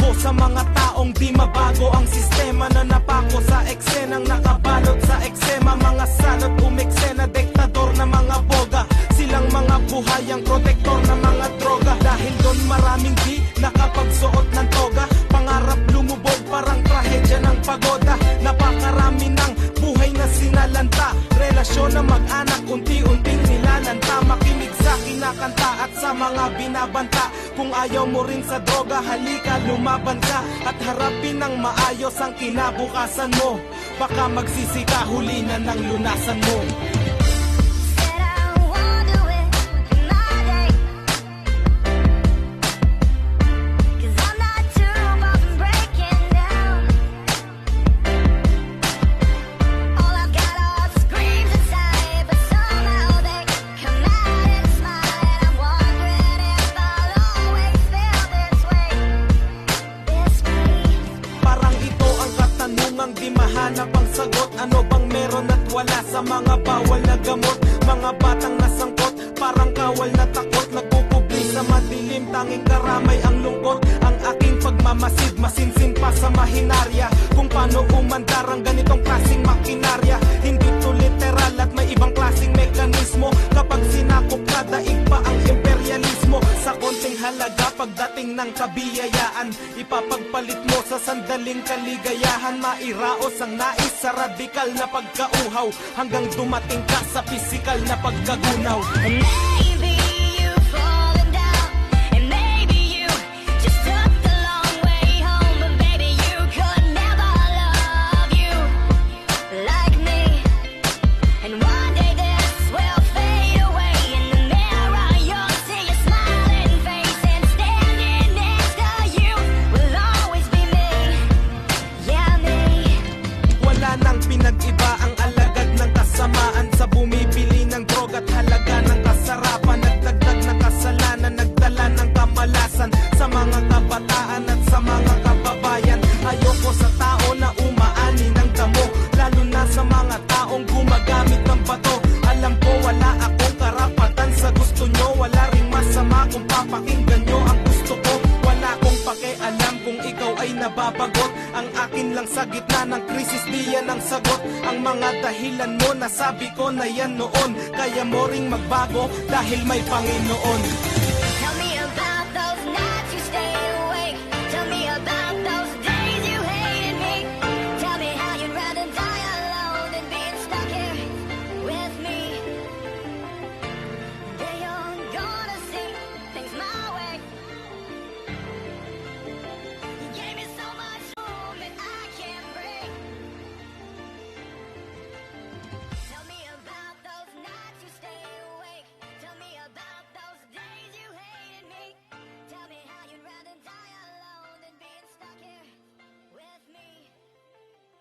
ko sa mga taong di mabago ang sistema na napako sa eksenang nakabalot sa eksema. Mga salot umeksena, diktador na mga boga, silang mga buhayang protektor na mga droga. Dahil doon maraming di nakapagsuot ng toga, pangarap lumubog parang trahedya ng pagoda. Napakarami ng buhay na sinalanta, relasyon na mag-anak unti-unting nilalanta. Makinig sa kinakanta at sa mga binabanta. Kung ayaw mo rin sa droga, halika lumaban ka at harapin ng maayos ang kinabukasan mo. Baka magsisika, huli na ng lunasan mo. Di mahanap ang sagot, ano bang meron at wala sa mga bawal na gamot. Mga batang nasangkot, parang kawal na takot, nagpupubli sa madilim, tanging karamay ang lungkot. Ang aking pagmamasid, masinsin pa sa mahinarya, kung paano umandar ang ganitong klaseng makinarya. Hindi to literal at may ibang klaseng mekanismo. Kapag sinakop ka, daig pa ang imperialismo. Sa konting halaga, pagdating ng kabiyayaan, ipapagpalit mo sa sandaling kaligayahan. Mairaos ang nais sa radikal na pagkauhaw, hanggang dumating ka sa pisikal na pagkagunaw. Maybe you've fallen down, and maybe you just took the long way home. But baby, you could never love you like me. And one day this will fade away. In the mirror you'll see your smiling face, and standing next to you will always be me. Yeah, me. Wala nang pinag-iba ang alagad ng kasamaan sa bumibili ng droga at halaga ng kasarapan. Nagdagdag na kasalanan, nagdala ng kamalasan sa mga kabataan at sa mga kababayan. Ayoko sa tao na umaani ng damo, lalo na sa mga taong gumagamit ng bato. Alam ko wala akong karapatan sa gusto nyo, wala ring masama kung papakinggan nyo ang gusto ko. Wala akong pakialam kung ikaw ay nababagot, ang akin lang sa gitna ng krisis, di yan ang sagot. Ang mga dahilan mo, nasabi ko na yan noon, kaya mo ring magbago dahil may Panginoon.